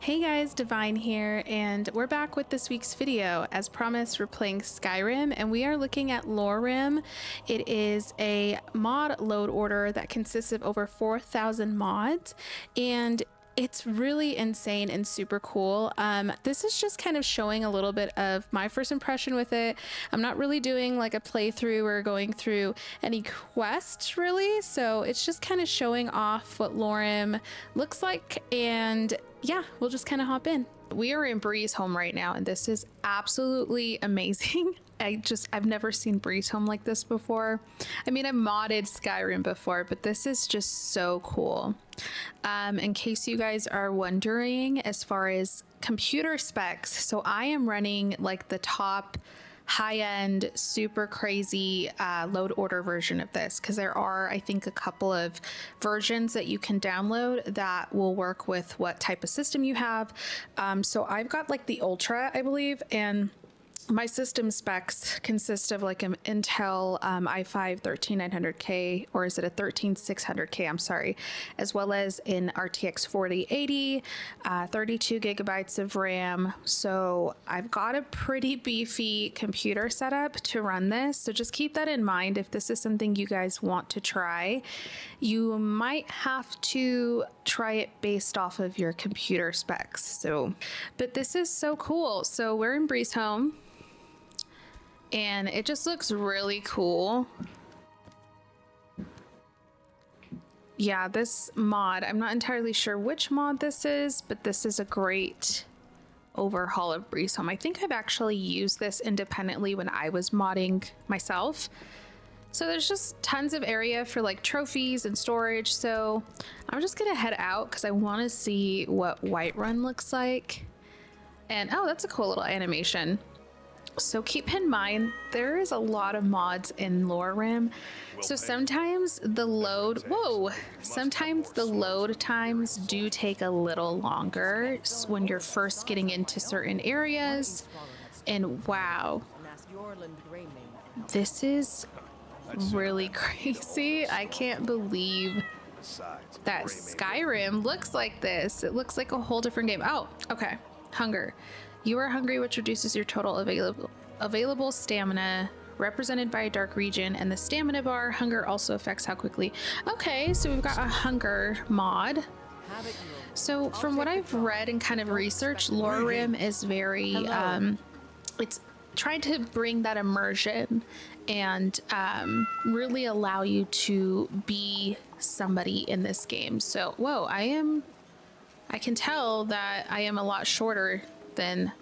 Hey guys, Divine here, and we're back with this week's video. As promised, we're playing Skyrim, and we are looking at LoreRim. It is a mod load order that consists of over 4,000 mods, and it's really insane and super cool. This is just kind of showing a little bit of my first impression with it. I'm not really doing like a playthrough or going through any quests really, so it's just kind of showing off what LoreRim looks like, and yeah, we'll just kind of hop in. We are in Breeze Home right now, and this is absolutely amazing. I've never seen Breeze Home like this before. I mean, I've modded Skyrim before, but this is just so cool. In case you guys are wondering, as far as computer specs, so I am running like the top high-end super crazy load order version of this, because there are, I think, a couple of versions that you can download that will work with what type of system you have. So I've got like the Ultra, I believe, and my system specs consist of like an Intel i5 13900K, or is it a 13600K? I'm sorry, as well as an RTX 4080, 32 gigabytes of RAM. So I've got a pretty beefy computer setup to run this. So just keep that in mind. If this is something you guys want to try, you might have to try it based off of your computer specs. So, but this is so cool. So we're in Breeze Home, and it just looks really cool. Yeah, this mod, I'm not entirely sure which mod this is, but this is a great overhaul of Breeze Home. I think I've actually used this independently when I was modding myself. So there's just tons of area for like trophies and storage. So I'm just gonna head out because I want to see what Whiterun looks like. And oh, that's a cool little animation. So keep in mind, there is a lot of mods in LoreRim. So sometimes the load, sometimes the load times do take a little longer when you're first getting into certain areas. And wow, this is really crazy. I can't believe that Skyrim looks like this. It looks like a whole different game. Oh, okay. Hunger. You are hungry, which reduces your total available stamina, represented by a dark region, and the stamina bar. Hunger also affects how quickly. Okay, so we've got a hunger mod. So from what I've read and kind of researched, LoreRim is very, it's trying to bring that immersion and really allow you to be somebody in this game. So, whoa, I can tell that I am a lot shorter than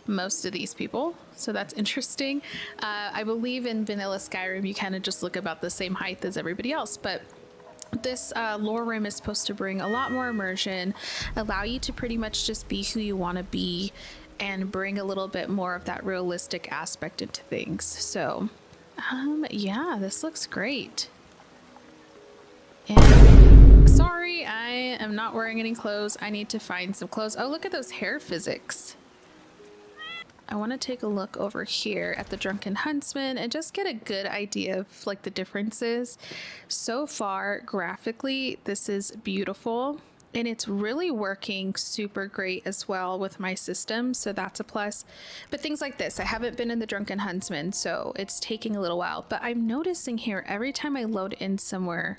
most of these people, so that's interesting. I believe in vanilla Skyrim you kind of just look about the same height as everybody else, but this LoreRim is supposed to bring a lot more immersion, allow you to pretty much just be who you want to be, and bring a little bit more of that realistic aspect into things. So yeah, this looks great. And sorry, I am not wearing any clothes. I need to find some clothes. Oh, look at those hair physics. I want to take a look over here at the Drunken Huntsman and just get a good idea of like the differences. So far, graphically, this is beautiful, and it's really working super great as well with my system, so that's a plus. But things like this, I haven't been in the Drunken Huntsman, so it's taking a little while. But I'm noticing here, every time I load in somewhere,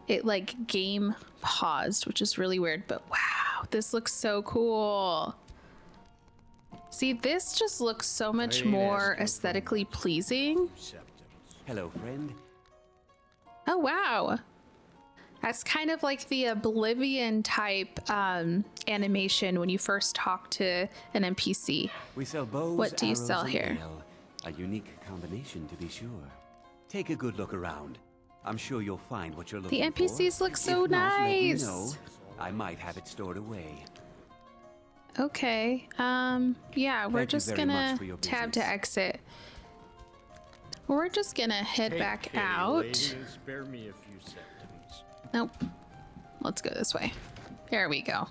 it like game paused, which is really weird. But wow, this looks so cool. See, this just looks so much more aesthetically pleasing. Hello, friend. Oh, wow. That's kind of like the Oblivion type animation when you first talk to an NPC. We sell bows, What do you arrows, sell and here? ale. A unique combination, to be sure. Take a good look around. I'm sure you'll find what you're looking for. The NPCs look so If not, let me nice. know. I might have it stored away. Okay. Yeah, we're Thank you just very much gonna for your tab to business. exit. We're just gonna head back out. Spare me a few seconds. Nope. Let's go this way. There we go.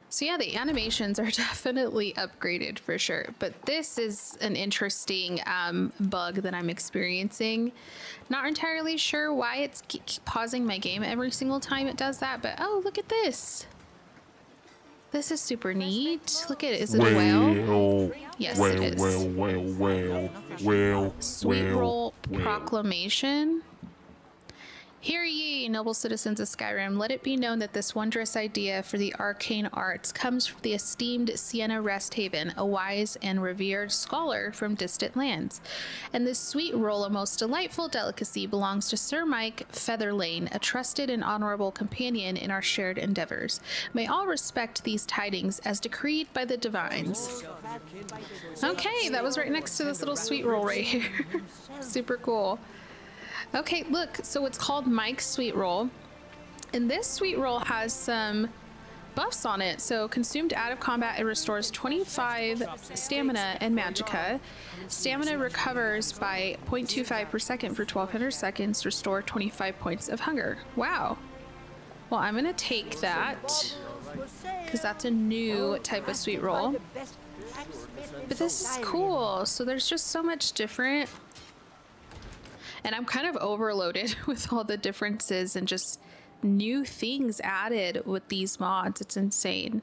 So yeah, the animations are definitely upgraded for sure, but this is an interesting bug that I'm experiencing. Not entirely sure why it's pausing my game every single time it does that, but oh, look at this. This is super neat. Look at it. Is it a whale? Yes, it is. Sweet roll proclamation. Hear ye, noble citizens of Skyrim, let it be known that this wondrous idea for the arcane arts comes from the esteemed Sienna Resthaven, a wise and revered scholar from distant lands. And this sweet roll, a most delightful delicacy, belongs to Sir Mike Featherlane, a trusted and honorable companion in our shared endeavors. May all respect these tidings as decreed by the divines. Okay, that was right next to this little sweet roll right here. Super cool. Okay, look, so it's called Mike's Sweet Roll, and this Sweet Roll has some buffs on it. So consumed out of combat, it restores 25 stamina and magicka. Stamina recovers by 0.25 per second for 1200 seconds, restore 25 points of hunger. Wow. Well, I'm gonna take that because that's a new type of Sweet Roll. But this is cool. So there's just so much different. And I'm kind of overloaded with all the differences and just new things added with these mods. It's insane.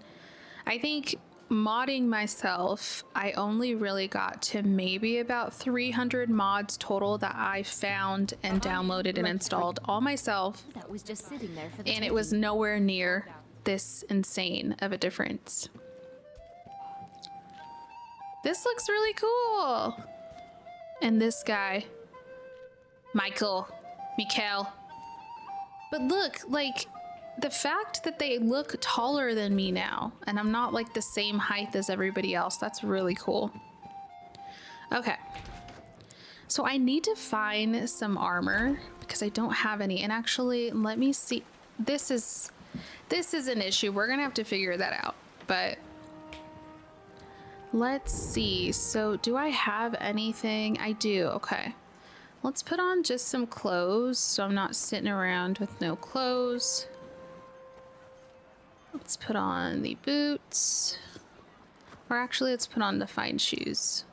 I think modding myself, I only really got to maybe about 300 mods total that I found and downloaded and installed all myself. That was just sitting there for the and it was nowhere near this insane of a difference. This looks really cool. And this guy. Mikael. But look, like, the fact that they look taller than me now, and I'm not like the same height as everybody else, that's really cool. Okay. So I need to find some armor because I don't have any. And actually, let me see. This is an issue. We're gonna have to figure that out. But let's see. So do I have anything? I do. Okay. Let's put on just some clothes so I'm not sitting around with no clothes. Let's put on the boots. Or actually, let's put on the fine shoes.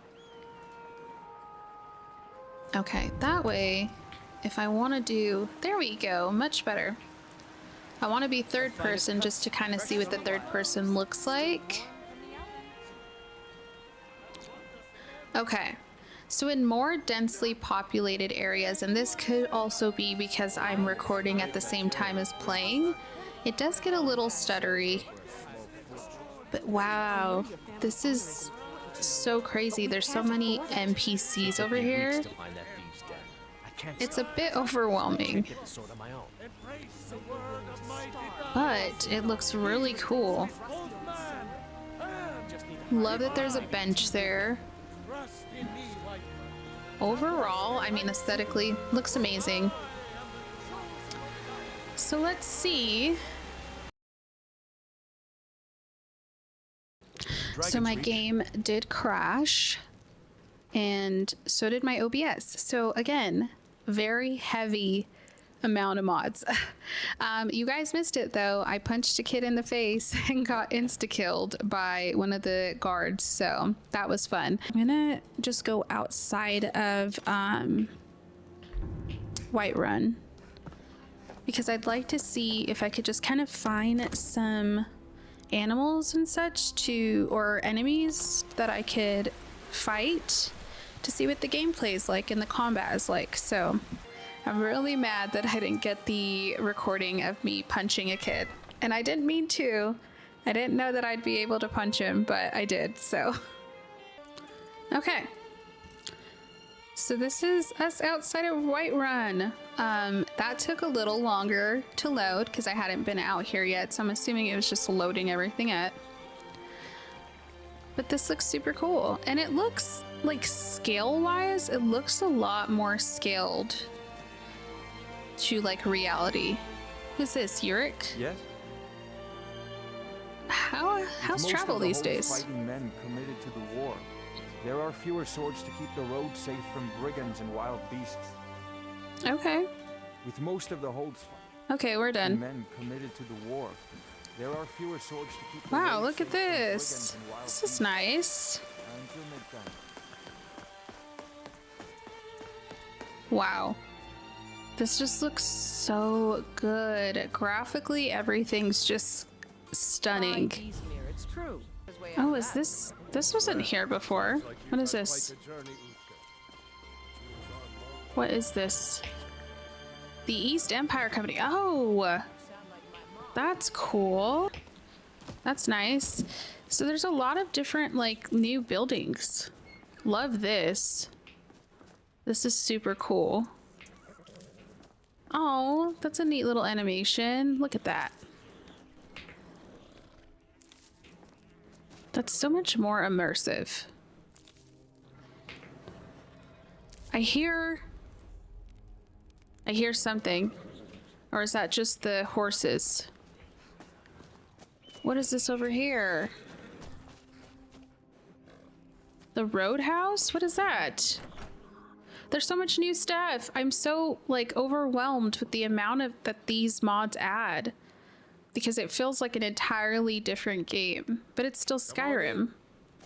Okay, that way, if I want to do... There we go, much better. I want to be third person just to kind of see what the third person looks like. Okay. So in more densely populated areas, and this could also be because I'm recording at the same time as playing, it does get a little stuttery. But wow, this is so crazy. There's so many NPCs over here. It's a bit overwhelming. But it looks really cool. Love that there's a bench there. Overall, I mean, aesthetically, looks amazing. So let's see. So my game did crash, and so did my OBS. So again, very heavy amount of mods. You guys missed it though. I punched a kid in the face and got insta-killed by one of the guards, so that was fun. I'm gonna just go outside of Whiterun because I'd like to see if I could just kind of find some animals and such or enemies that I could fight to see what the gameplay is like and the combat is like. So I'm really mad that I didn't get the recording of me punching a kid. And I didn't mean to. I didn't know that I'd be able to punch him, but I did, so. Okay. So this is us outside of Whiterun. That took a little longer to load because I hadn't been out here yet, so I'm assuming it was just loading everything up. But this looks super cool. And it looks, like, scale-wise, it looks a lot more scaled to like reality. Who's this, Yurik? Yes. How's travel these days? Fighting men committed to the war. There are fewer swords to keep the road safe from brigands and wild beasts. Okay. With most of the holds Okay, we're done. men committed to the war. There are fewer swords to keep the Wow, road look safe at from this. brigands and wild This is beasts. nice. Until midnight. Wow. This just looks so good. Graphically, everything's just stunning. These mirrors It's true. Oh, is this? This wasn't here before. What is this? What is this? The East Empire Company. Oh, that's cool. That's nice. So there's a lot of different, like, new buildings. Love this. This is super cool. Oh, that's a neat little animation. Look at that. That's so much more immersive. I hear something. Or is that just the horses? What is this over here? The Roadhouse? What is that? There's so much new stuff. I'm so, like, overwhelmed with the amount of that these mods add. Because it feels like an entirely different game. But it's still Skyrim.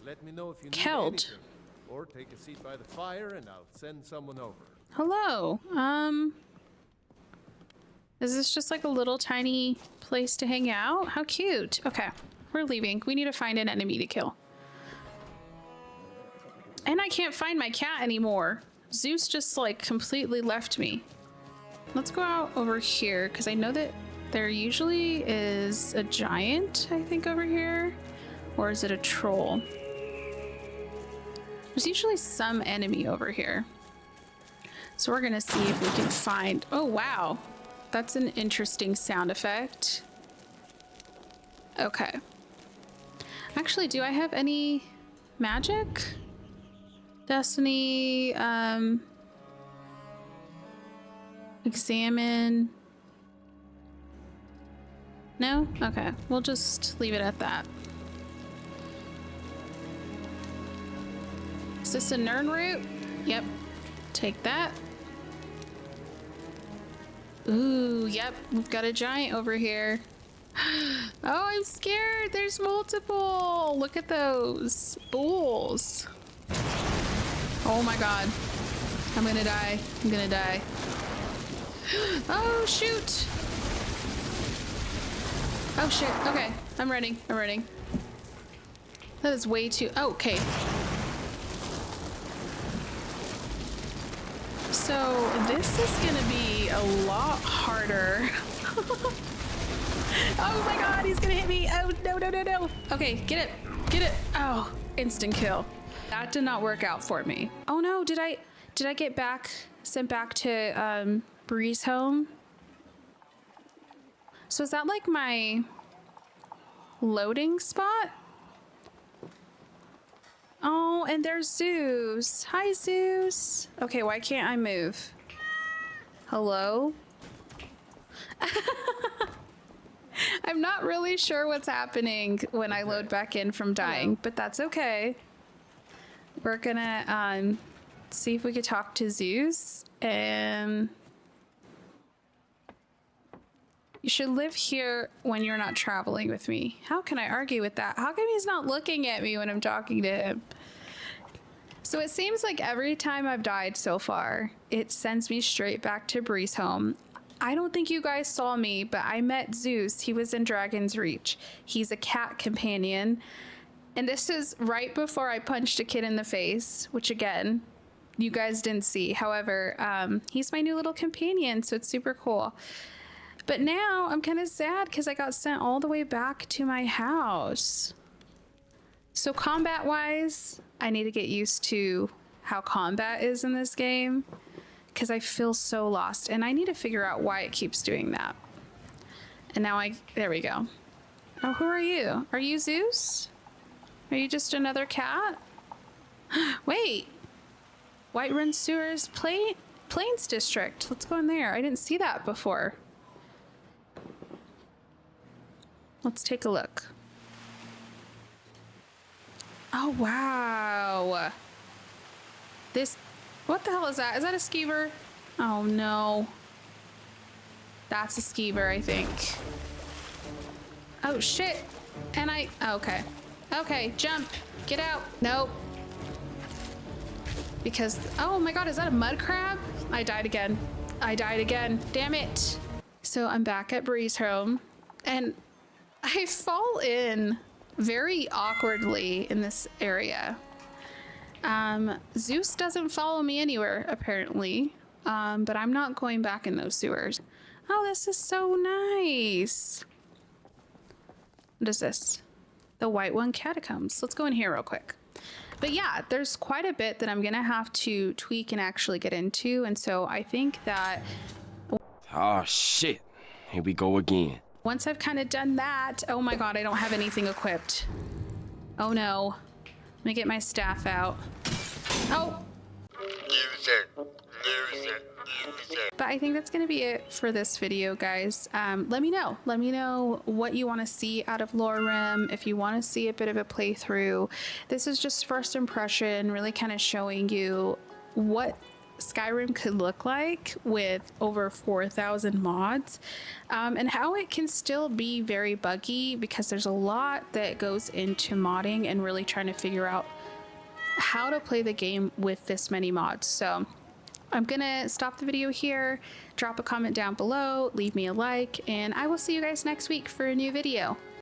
Let me know if you need Keld. anything, or take a seat by the fire and I'll send someone over. Hello. Is this just like a little tiny place to hang out? How cute. Okay, we're leaving. We need to find an enemy to kill. And I can't find my cat anymore. Zeus just like completely left me. Let's go out over here because I know that there usually is a giant, I think, over here. Or is it a troll? There's usually some enemy over here. So we're gonna see if we can find... Oh, wow. That's an interesting sound effect. Okay. Actually, do I have any magic? Destiny, examine. No? Okay, we'll just leave it at that. Is this a Nern root? Yep. Take that. Ooh, yep, we've got a giant over here. Oh, I'm scared. There's multiple. Look at those bulls. Oh my god. I'm gonna die. I'm gonna die. Oh, shoot. Oh, shit. Okay, I'm running. I'm running. That is way too... Oh, okay. So this is gonna be a lot harder. Oh my god, he's gonna hit me. Oh, no, no, no, no. Okay, get it. Get it. Oh, instant kill. That did not work out for me. Oh no, did I get sent back to Bree's home? So is that like my loading spot? Oh, and there's Zeus. Hi, Zeus. Okay, why can't I move? Hello? I'm not really sure what's happening when I load back in from dying, but that's okay. We're gonna see if we could talk to Zeus, and you should live here when you're not traveling with me. How can I argue with that? How come he's not looking at me when I'm talking to him? So it seems like every time I've died so far, it sends me straight back to Bree's home. I don't think you guys saw me, but I met Zeus. He was in Dragon's Reach. He's a cat companion. And this is right before I punched a kid in the face, which again, you guys didn't see. However, he's my new little companion, so it's super cool. But now I'm kind of sad because I got sent all the way back to my house. So combat-wise, I need to get used to how combat is in this game because I feel so lost, and I need to figure out why it keeps doing that. And now there we go. Oh, who are you? Are you Zeus? Are you just another cat? Wait. Whiterun Sewers Plains District. Let's go in there. I didn't see that before. Let's take a look. Oh, wow. What the hell is that? Is that a skeever? Oh, no. That's a skeever, I think. Oh, shit. And okay. Okay, jump. Get out. Nope. Because, oh my god, is that a mud crab? I died again. I died again. Damn it. So I'm back at Bree's home, and I fall in very awkwardly in this area. Zeus doesn't follow me anywhere, apparently, but I'm not going back in those sewers. Oh, this is so nice. What is this? The White One Catacombs. Let's go in here real quick. But yeah, there's quite a bit that I'm gonna have to tweak and actually get into, and so I think that... Oh shit, here we go again. Once I've kind of done that, oh my god, I don't have anything equipped. Oh no. Let me get my staff out. Oh! But I think that's going to be it for this video, guys. Let me know. Let me know what you want to see out of LoreRim. If you want to see a bit of a playthrough. This is just first impression, really kind of showing you what Skyrim could look like with over 4,000 mods, and how it can still be very buggy because there's a lot that goes into modding and really trying to figure out how to play the game with this many mods. So I'm gonna stop the video here, drop a comment down below, leave me a like, and I will see you guys next week for a new video.